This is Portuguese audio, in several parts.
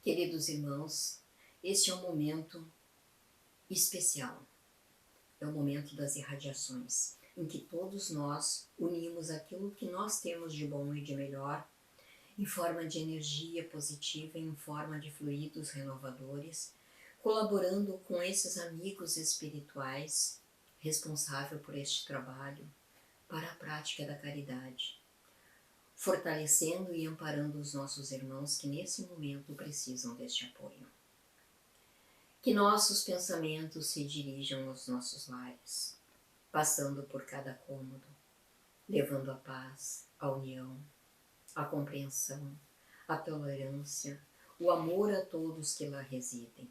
Queridos irmãos, este é um momento especial, é o momento das irradiações, em que todos nós unimos aquilo que nós temos de bom e de melhor, em forma de energia positiva, em forma de fluidos renovadores, colaborando com esses amigos espirituais responsáveis por este trabalho para a prática da caridade, fortalecendo e amparando os nossos irmãos que nesse momento precisam deste apoio. Que nossos pensamentos se dirijam aos nossos lares, passando por cada cômodo, levando a paz, a união, a compreensão, a tolerância, o amor a todos que lá residem,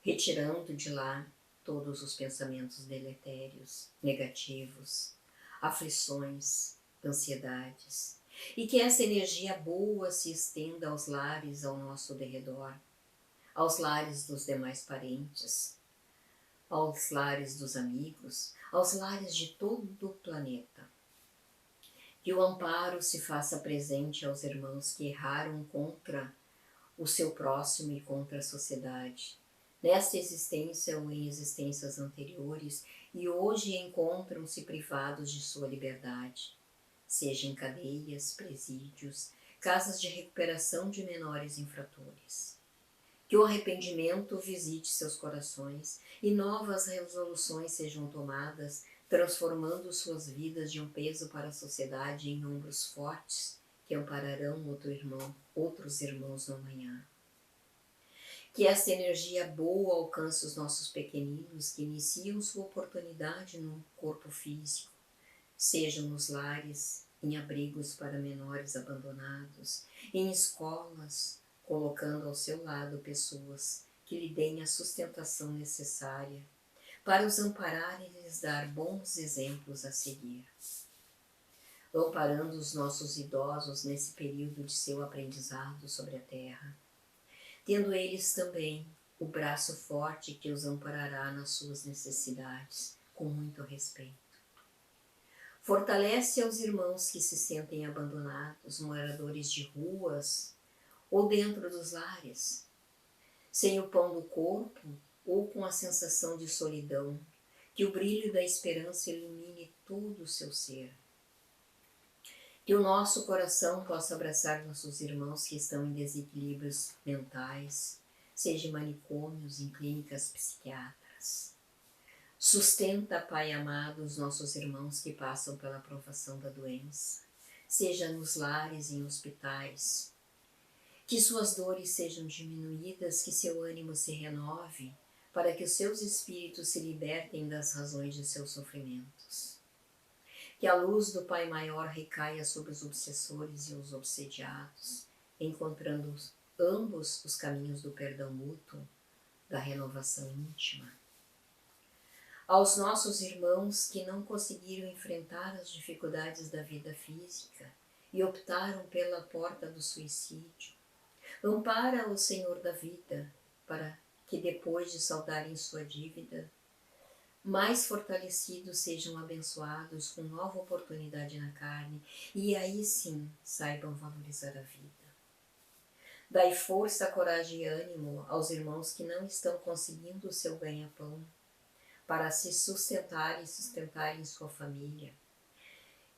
retirando de lá todos os pensamentos deletérios, negativos, aflições, ansiedades, e que essa energia boa se estenda aos lares ao nosso derredor, aos lares dos demais parentes, aos lares dos amigos, aos lares de todo o planeta. Que o amparo se faça presente aos irmãos que erraram contra o seu próximo e contra a sociedade, nesta existência ou em existências anteriores, e hoje encontram-se privados de sua liberdade, seja em cadeias, presídios, casas de recuperação de menores infratores. Que o arrependimento visite seus corações e novas resoluções sejam tomadas, transformando suas vidas de um peso para a sociedade em ombros fortes que ampararão outros irmãos no amanhã. Que esta energia boa alcance os nossos pequeninos que iniciam sua oportunidade no corpo físico, sejam nos lares, em abrigos para menores abandonados, em escolas, colocando ao seu lado pessoas que lhe deem a sustentação necessária para os amparar e lhes dar bons exemplos a seguir. Amparando os nossos idosos nesse período de seu aprendizado sobre a terra, tendo eles também o braço forte que os amparará nas suas necessidades, com muito respeito. Fortalece aos irmãos que se sentem abandonados, moradores de ruas ou dentro dos lares, sem o pão do corpo ou com a sensação de solidão, que o brilho da esperança ilumine todo o seu ser. Que o nosso coração possa abraçar nossos irmãos que estão em desequilíbrios mentais, seja em manicômios, em clínicas psiquiátricas. Sustenta, Pai amado, os nossos irmãos que passam pela provação da doença, seja nos lares e em hospitais. Que suas dores sejam diminuídas, que seu ânimo se renove, para que os seus espíritos se libertem das razões de seus sofrimentos. Que a luz do Pai Maior recaia sobre os obsessores e os obsediados, encontrando ambos os caminhos do perdão mútuo, da renovação íntima. Aos nossos irmãos que não conseguiram enfrentar as dificuldades da vida física e optaram pela porta do suicídio, ampara o Senhor da vida, para que depois de saldarem sua dívida, mais fortalecidos sejam abençoados com nova oportunidade na carne e aí sim saibam valorizar a vida. Dai força, coragem e ânimo aos irmãos que não estão conseguindo o seu ganha-pão para se sustentar e sustentarem sua família.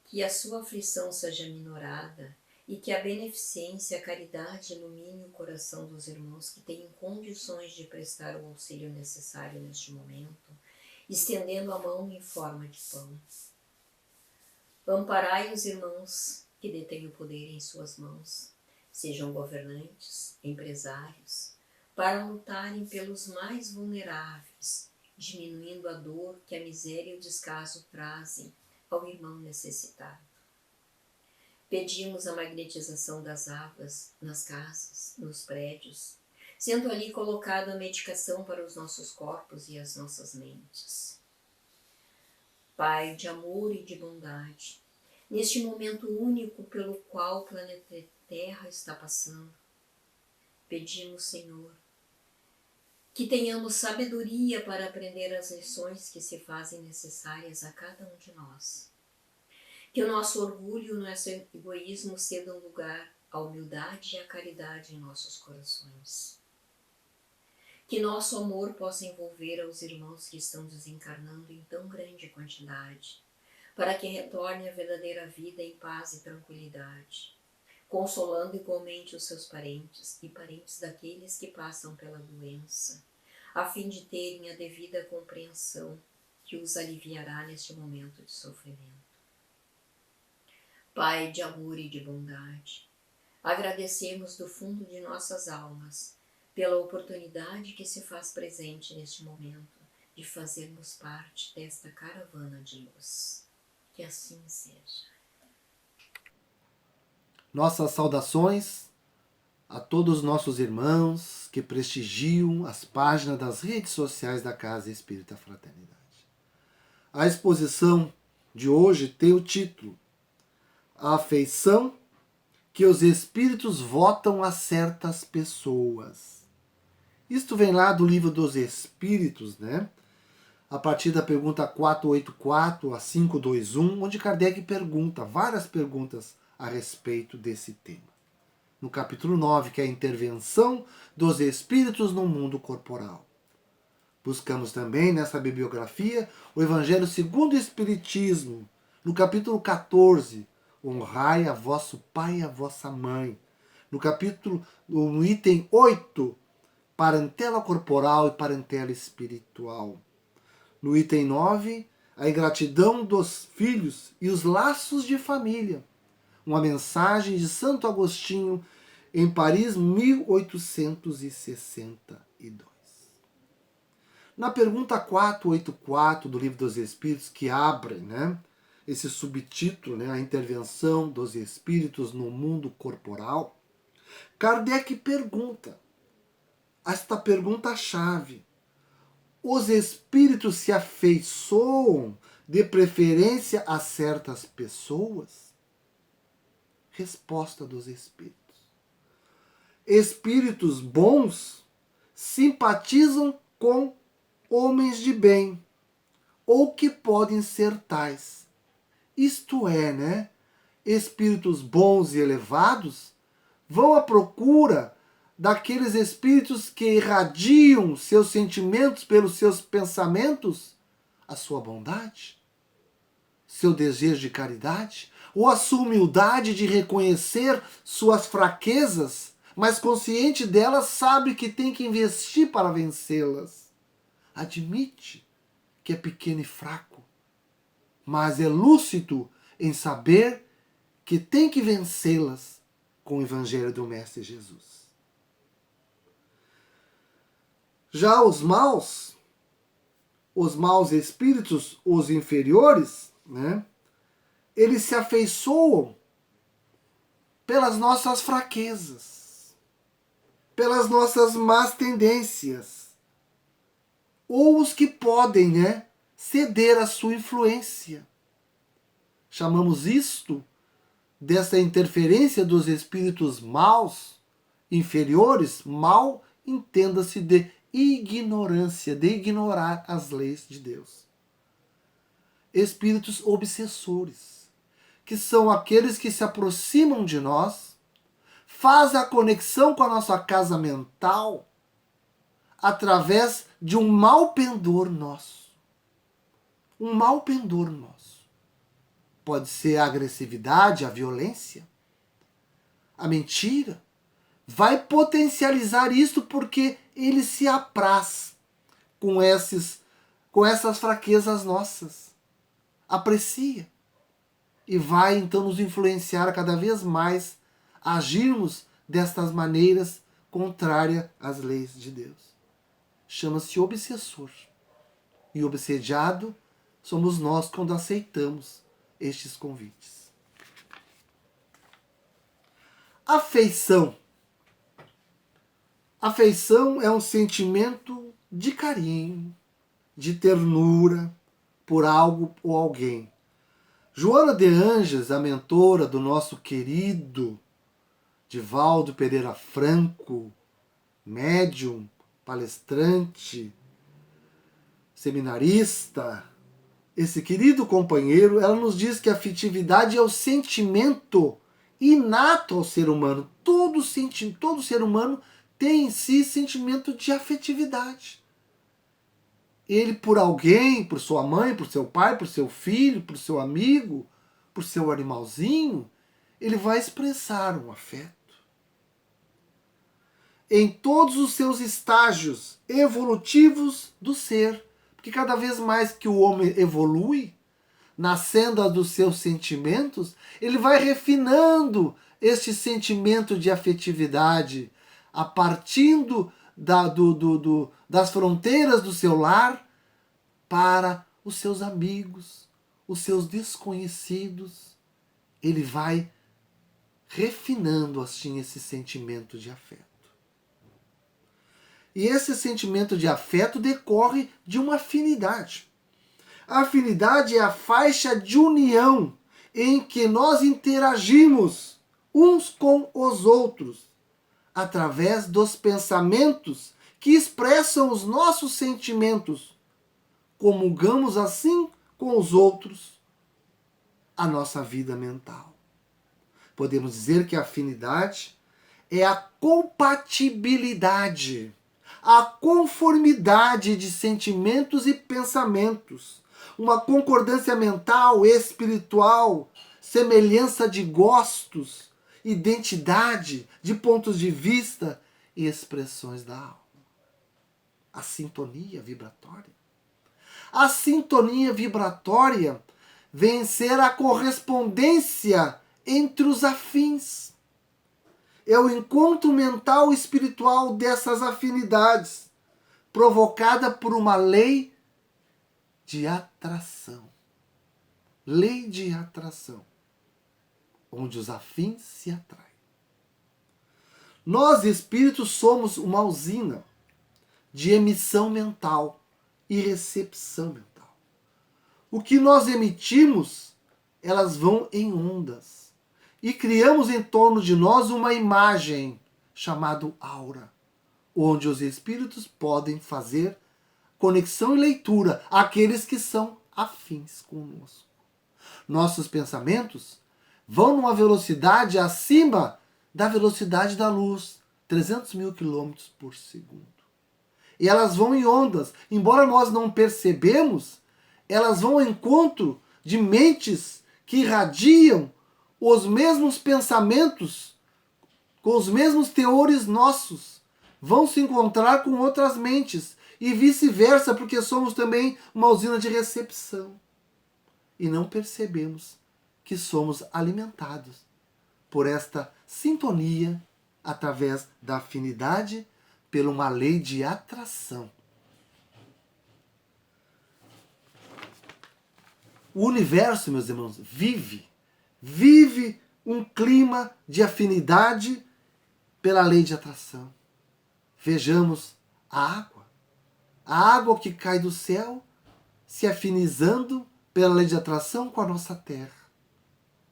Que a sua aflição seja minorada e que a beneficência e a caridade ilumine o coração dos irmãos que têm condições de prestar o auxílio necessário neste momento, estendendo a mão em forma de pão. Amparai os irmãos que detêm o poder em suas mãos, sejam governantes, empresários, para lutarem pelos mais vulneráveis, diminuindo a dor que a miséria e o descaso trazem ao irmão necessitado. Pedimos a magnetização das águas nas casas, nos prédios, sendo ali colocada a medicação para os nossos corpos e as nossas mentes. Pai de amor e de bondade, neste momento único pelo qual o planeta Terra está passando, pedimos, Senhor, que tenhamos sabedoria para aprender as lições que se fazem necessárias a cada um de nós. Que o nosso orgulho e o nosso egoísmo cedam lugar à humildade e à caridade em nossos corações. Que nosso amor possa envolver aos irmãos que estão desencarnando em tão grande quantidade, para que retorne a verdadeira vida em paz e tranquilidade, consolando igualmente os seus parentes e parentes daqueles que passam pela doença, a fim de terem a devida compreensão que os aliviará neste momento de sofrimento. Pai de amor e de bondade, agradecemos do fundo de nossas almas pela oportunidade que se faz presente neste momento de fazermos parte desta caravana de luz. Que assim seja. Nossas saudações a todos os nossos irmãos que prestigiam as páginas das redes sociais da Casa Espírita Fraternidade. A exposição de hoje tem o título A afeição que os espíritos votam a certas pessoas. Isto vem lá do Livro dos Espíritos, né? A partir da pergunta 484 a 521, onde Kardec pergunta várias perguntas a respeito desse tema. No capítulo 9, que é a intervenção dos espíritos no mundo corporal. Buscamos também nessa bibliografia o Evangelho segundo o Espiritismo, no capítulo 14, honrai a vosso pai e a vossa mãe. No item 8, parentela corporal e parentela espiritual. No item 9, a ingratidão dos filhos e os laços de família. Uma mensagem de Santo Agostinho em Paris, 1862. Na pergunta 484 do Livro dos Espíritos, que abre, né, esse subtítulo, né, a intervenção dos espíritos no mundo corporal, Kardec pergunta, esta pergunta-chave: os espíritos se afeiçoam de preferência a certas pessoas? Resposta dos espíritos: espíritos bons simpatizam com homens de bem, ou que podem ser tais. Isto é, né? Espíritos bons e elevados vão à procura daqueles espíritos que irradiam seus sentimentos pelos seus pensamentos, a sua bondade, seu desejo de caridade, ou a sua humildade de reconhecer suas fraquezas, mas consciente delas sabe que tem que investir para vencê-las. Admite que é pequeno e fraco, mas é lúcido em saber que tem que vencê-las com o Evangelho do Mestre Jesus. Já os maus espíritos, os inferiores, né, eles se afeiçoam pelas nossas fraquezas, pelas nossas más tendências, ou os que podem, né, ceder à sua influência. Chamamos isto, dessa interferência dos espíritos maus, inferiores, mal, entenda-se de ignorância, de ignorar as leis de Deus. Espíritos obsessores, que são aqueles que se aproximam de nós, fazem a conexão com a nossa casa mental através de um mau pendor nosso. Um mau pendor nosso. Pode ser a agressividade, a violência, a mentira. Vai potencializar isso porque ele se apraz com essas fraquezas nossas. Aprecia. E vai então nos influenciar cada vez mais a agirmos destas maneiras contrárias às leis de Deus. Chama-se obsessor. E obsediado somos nós quando aceitamos estes convites. Afeição. Afeição é um sentimento de carinho, de ternura por algo ou alguém. Joana de Ângeles, a mentora do nosso querido Divaldo Pereira Franco, médium, palestrante, seminarista, esse querido companheiro, ela nos diz que a afetividade é o sentimento inato ao ser humano. Todo ser humano tem em si sentimento de afetividade. Ele por alguém, por sua mãe, por seu pai, por seu filho, por seu amigo, por seu animalzinho, ele vai expressar um afeto. Em todos os seus estágios evolutivos do ser. Porque cada vez mais que o homem evolui, na senda dos seus sentimentos, ele vai refinando este sentimento de afetividade, a partindo das fronteiras do seu lar para os seus amigos, os seus desconhecidos. Ele vai refinando assim esse sentimento de afeto. E esse sentimento de afeto decorre de uma afinidade. A afinidade é a faixa de união em que nós interagimos uns com os outros, através dos pensamentos que expressam os nossos sentimentos. Comungamos assim com os outros a nossa vida mental. Podemos dizer que a afinidade é a compatibilidade, a conformidade de sentimentos e pensamentos, uma concordância mental, espiritual, semelhança de gostos, identidade, de pontos de vista e expressões da alma. A sintonia vibratória. A sintonia vibratória vem ser a correspondência entre os afins. É o encontro mental e espiritual dessas afinidades, provocada por uma lei de atração. Lei de atração, onde os afins se atraem. Nós, espíritos, somos uma usina de emissão mental e recepção mental. O que nós emitimos, elas vão em ondas. E criamos em torno de nós uma imagem chamada aura, onde os espíritos podem fazer conexão e leitura àqueles que são afins conosco. Nossos pensamentos vão numa velocidade acima da velocidade da luz, 300 mil quilômetros por segundo. E elas vão em ondas. Embora nós não percebemos, elas vão ao encontro de mentes que irradiam os mesmos pensamentos, com os mesmos teores nossos. Vão se encontrar com outras mentes. E vice-versa, porque somos também uma usina de recepção. E não percebemos que somos alimentados por esta sintonia através da afinidade, por uma lei de atração. O universo, meus irmãos, vive um clima de afinidade pela lei de atração. Vejamos a água que cai do céu se afinizando pela lei de atração com a nossa terra.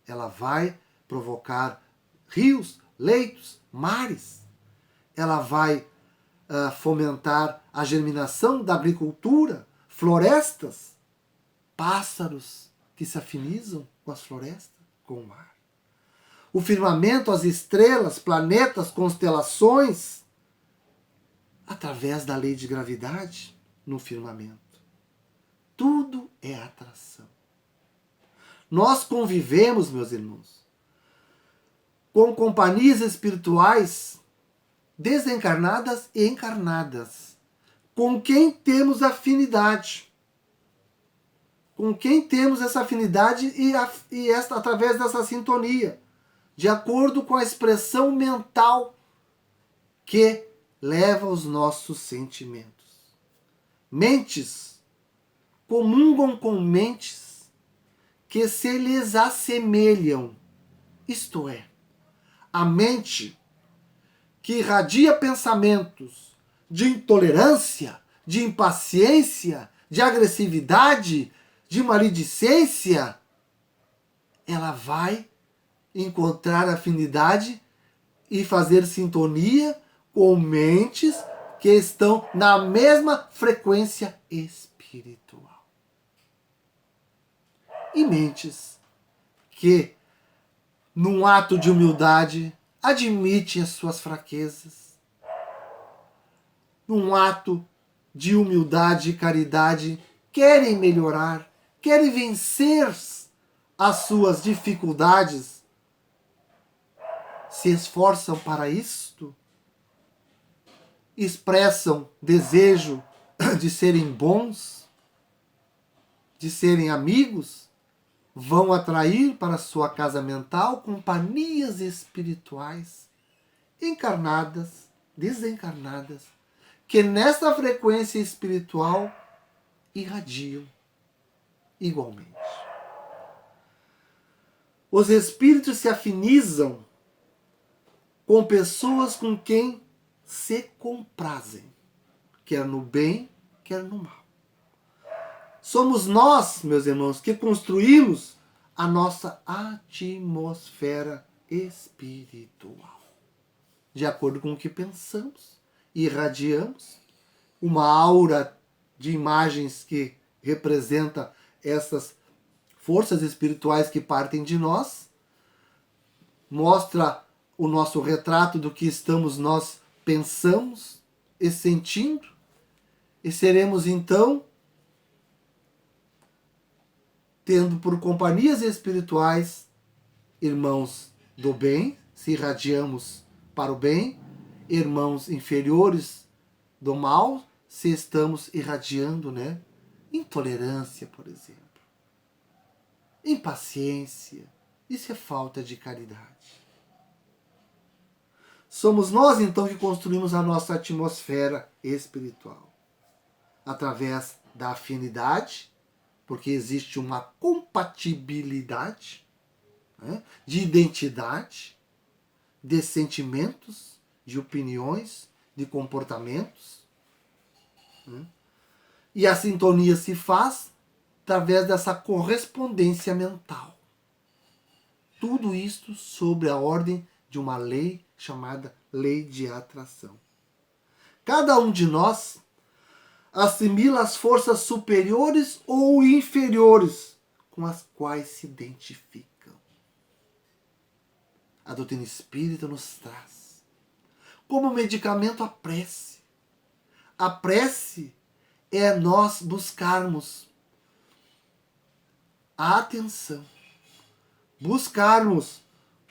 Ela vai provocar rios, leitos, mares. Ela vai fomentar a germinação da agricultura, florestas, pássaros que se afinizam com as florestas, com o mar. O firmamento, as estrelas, planetas, constelações, através da lei de gravidade no firmamento. Tudo é atração. Nós convivemos, meus irmãos, com companhias espirituais desencarnadas e encarnadas, com quem temos afinidade. Com quem temos essa afinidade e através dessa sintonia, de acordo com a expressão mental que leva os nossos sentimentos. Mentes comungam com mentes que se lhes assemelham. Isto é, a mente que irradia pensamentos de intolerância, de impaciência, de agressividade, de maledicência, ela vai encontrar afinidade e fazer sintonia com mentes que estão na mesma frequência espiritual. E mentes que, num ato de humildade, admitem as suas fraquezas, num ato de humildade e caridade, querem melhorar, querem vencer as suas dificuldades, se esforçam para isto, expressam desejo de serem bons, de serem amigos, vão atrair para sua casa mental companhias espirituais, encarnadas, desencarnadas, que nessa frequência espiritual irradiam igualmente. Os espíritos se afinizam com pessoas com quem se comprazem, quer no bem, quer no mal. Somos nós, meus irmãos, que construímos a nossa atmosfera espiritual. De acordo com o que pensamos, irradiamos uma aura de imagens que representa essas forças espirituais que partem de nós, mostra o nosso retrato do que estamos nós pensamos e sentindo, e seremos então tendo por companhias espirituais irmãos do bem, se irradiamos para o bem, irmãos inferiores do mal, se estamos irradiando, intolerância, por exemplo, impaciência, isso é falta de caridade. Somos nós então que construímos a nossa atmosfera espiritual através da afinidade, porque existe uma compatibilidade, de identidade, de sentimentos, de opiniões, de comportamentos. E a sintonia se faz através dessa correspondência mental. Tudo isto sob a ordem de uma lei chamada lei de atração. Cada um de nós assimila as forças superiores ou inferiores com as quais se identificam. A doutrina espírita nos traz como medicamento a prece. A prece é nós buscarmos a atenção, buscarmos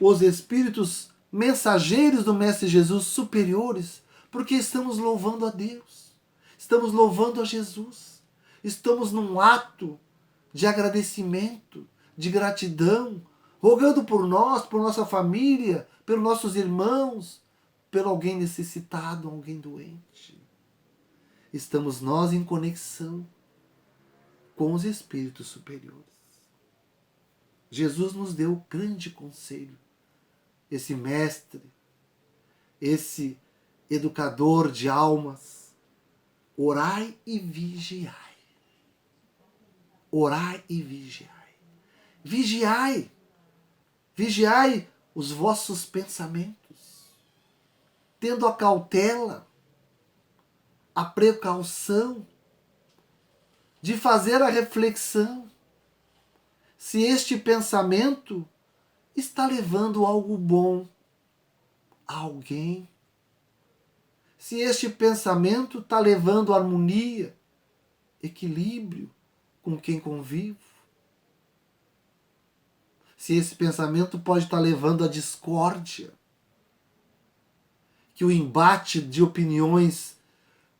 os espíritos mensageiros do Mestre Jesus superiores, porque estamos louvando a Deus. Estamos louvando a Jesus. Estamos num ato de agradecimento, de gratidão, rogando por nós, por nossa família, pelos nossos irmãos, pelo alguém necessitado, alguém doente. Estamos nós em conexão com os espíritos superiores. Jesus nos deu o grande conselho. Esse mestre, esse educador de almas, orai e vigiai. Orai e vigiai. Vigiai. Vigiai os vossos pensamentos, tendo a cautela, a precaução de fazer a reflexão se este pensamento está levando algo bom a alguém, se este pensamento está levando harmonia, equilíbrio com quem convivo, se esse pensamento pode estar levando à discórdia, que o embate de opiniões,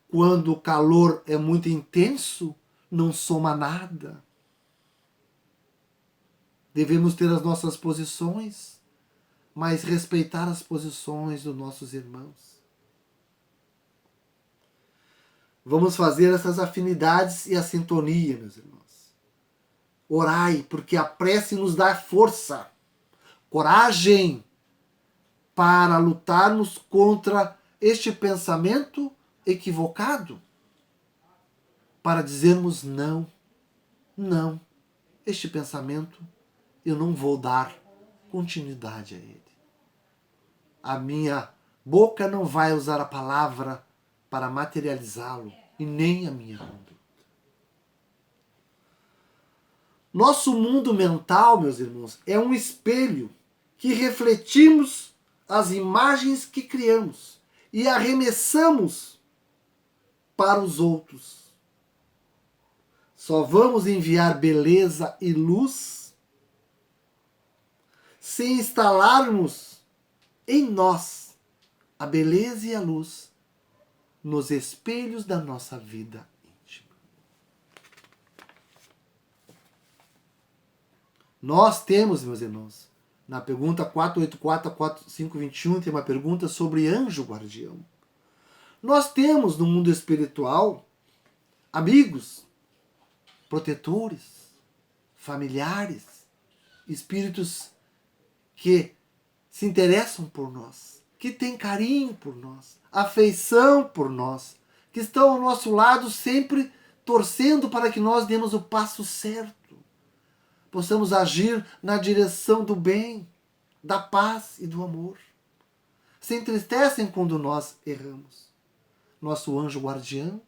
quando o calor é muito intenso, não soma nada. Devemos ter as nossas posições, mas respeitar as posições dos nossos irmãos. Vamos fazer essas afinidades e a sintonia, meus irmãos. Orai, porque a prece nos dá força, coragem para lutarmos contra este pensamento equivocado, para dizermos não, não, este pensamento eu não vou dar continuidade a ele. A minha boca não vai usar a palavra para materializá-lo, e nem a minha conduta. Nosso mundo mental, meus irmãos, é um espelho que refletimos as imagens que criamos e arremessamos para os outros. Só vamos enviar beleza e luz se instalarmos em nós a beleza e a luz nos espelhos da nossa vida íntima. Nós temos, meus irmãos, na pergunta 484 a 4521, tem uma pergunta sobre anjo guardião. Nós temos no mundo espiritual amigos, protetores, familiares, espíritos que se interessam por nós, que têm carinho por nós, afeição por nós, que estão ao nosso lado sempre torcendo para que nós demos o passo certo, possamos agir na direção do bem, da paz e do amor. Se entristecem quando nós erramos. Nosso anjo guardião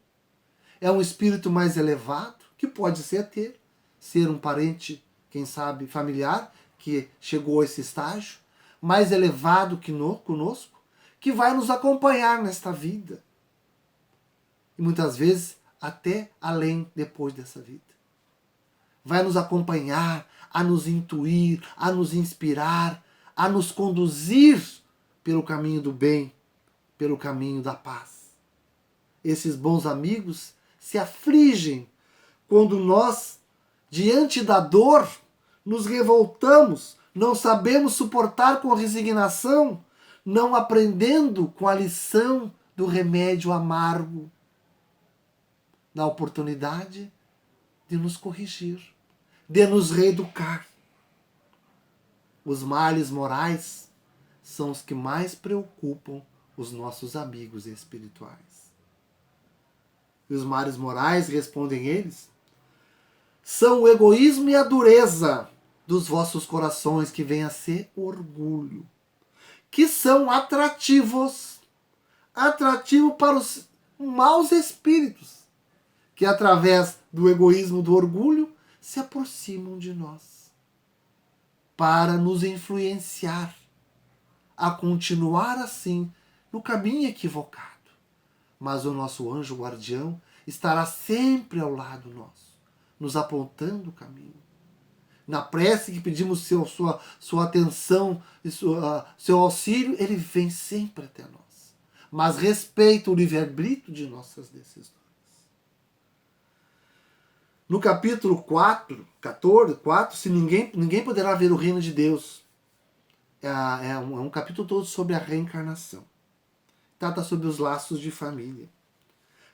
é um espírito mais elevado, que pode ser um parente, quem sabe, familiar, que chegou a esse estágio, mais elevado que conosco, que vai nos acompanhar nesta vida. E muitas vezes até além, depois dessa vida. Vai nos acompanhar, a nos intuir, a nos inspirar, a nos conduzir pelo caminho do bem, pelo caminho da paz. Esses bons amigos se afligem quando nós, diante da dor, nos revoltamos, não sabemos suportar com resignação, não aprendendo com a lição do remédio amargo, da oportunidade de nos corrigir, de nos reeducar. Os males morais são os que mais preocupam os nossos amigos espirituais. E os males morais, respondem eles, são o egoísmo e a dureza dos vossos corações, que vem a ser o orgulho, que são atrativos para os maus espíritos, que através do egoísmo, do orgulho, se aproximam de nós, para nos influenciar a continuar assim no caminho equivocado. Mas o nosso anjo guardião estará sempre ao lado nosso, nos apontando o caminho. Na prece que pedimos sua atenção e seu auxílio, ele vem sempre até nós. Mas respeita o livre-arbítrio de nossas decisões. No capítulo 14, se ninguém poderá ver o reino de Deus. É um capítulo todo sobre a reencarnação. Trata sobre os laços de família.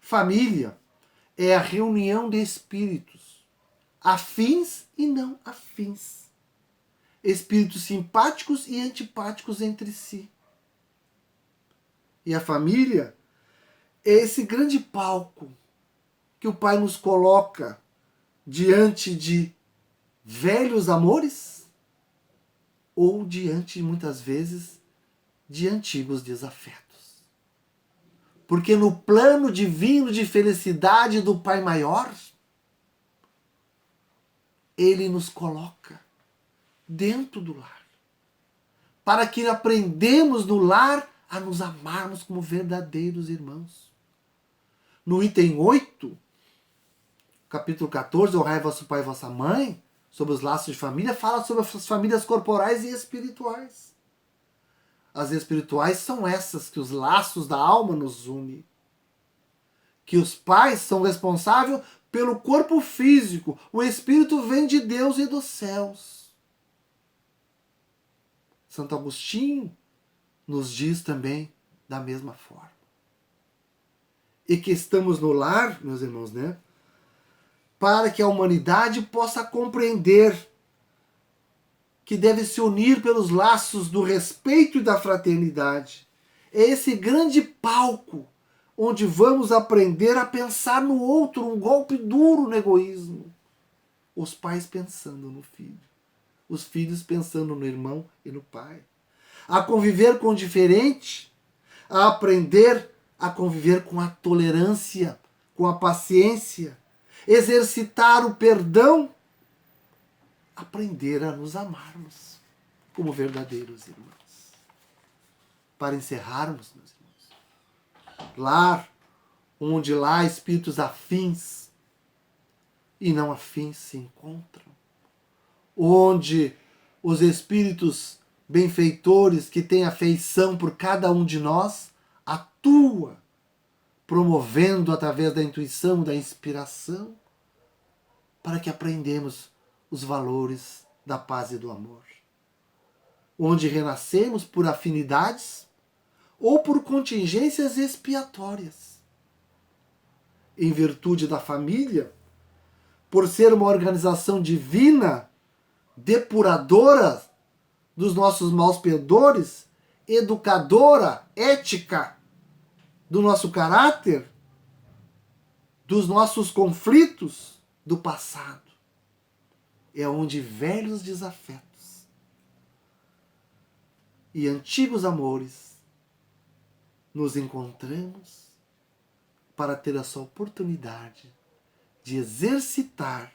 Família é a reunião de espíritos, afins e não afins. Espíritos simpáticos e antipáticos entre si. E a família é esse grande palco que o Pai nos coloca diante de velhos amores ou diante, muitas vezes, de antigos desafetos. Porque no plano divino de felicidade do Pai Maior, Ele nos coloca dentro do lar, para que aprendamos no lar a nos amarmos como verdadeiros irmãos. No item 8, capítulo 14, honrai vosso pai e vossa mãe, sobre os laços de família, fala sobre as famílias corporais e espirituais. As espirituais são essas que os laços da alma nos unem. Que os pais são responsáveis pelo corpo físico. O espírito vem de Deus e dos céus. Santo Agostinho nos diz também da mesma forma. E que estamos no lar, meus irmãos, né? Para que a humanidade possa compreender que deve se unir pelos laços do respeito e da fraternidade. É esse grande palco onde vamos aprender a pensar no outro, um golpe duro no egoísmo. Os pais pensando no filho, os filhos pensando no irmão e no pai. A conviver com o diferente, a aprender a conviver com a tolerância, com a paciência, exercitar o perdão, aprender a nos amarmos como verdadeiros irmãos. Para encerrarmos, meus irmãos, lar, onde lá espíritos afins e não afins se encontram, onde os espíritos benfeitores que têm afeição por cada um de nós atua, promovendo através da intuição, da inspiração, para que aprendamos os valores da paz e do amor. Onde renascemos por afinidades ou por contingências expiatórias. Em virtude da família, por ser uma organização divina, depuradora dos nossos maus pendores, educadora, ética do nosso caráter, dos nossos conflitos do passado. É onde velhos desafetos e antigos amores nos encontramos para ter essa oportunidade de exercitar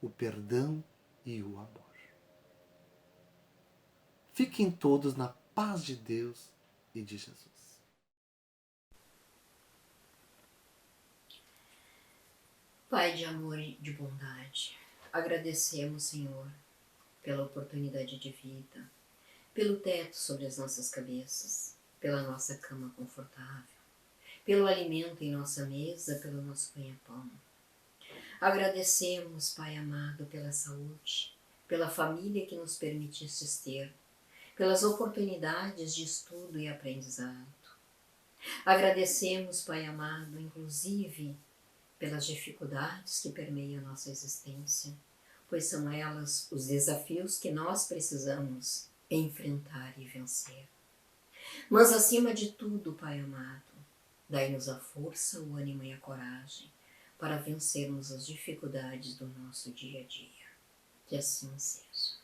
o perdão e o amor. Fiquem todos na paz de Deus e de Jesus. Pai de amor e de bondade, agradecemos, Senhor, pela oportunidade de vida, pelo teto sobre as nossas cabeças, pela nossa cama confortável, pelo alimento em nossa mesa, pelo nosso ganha-pão. Agradecemos, Pai amado, pela saúde, pela família que nos permitistes ter, pelas oportunidades de estudo e aprendizado. Agradecemos, Pai amado, inclusive pelas dificuldades que permeiam a nossa existência, pois são elas os desafios que nós precisamos enfrentar e vencer. Mas acima de tudo, Pai amado, dai-nos a força, o ânimo e a coragem para vencermos as dificuldades do nosso dia a dia. Que assim seja.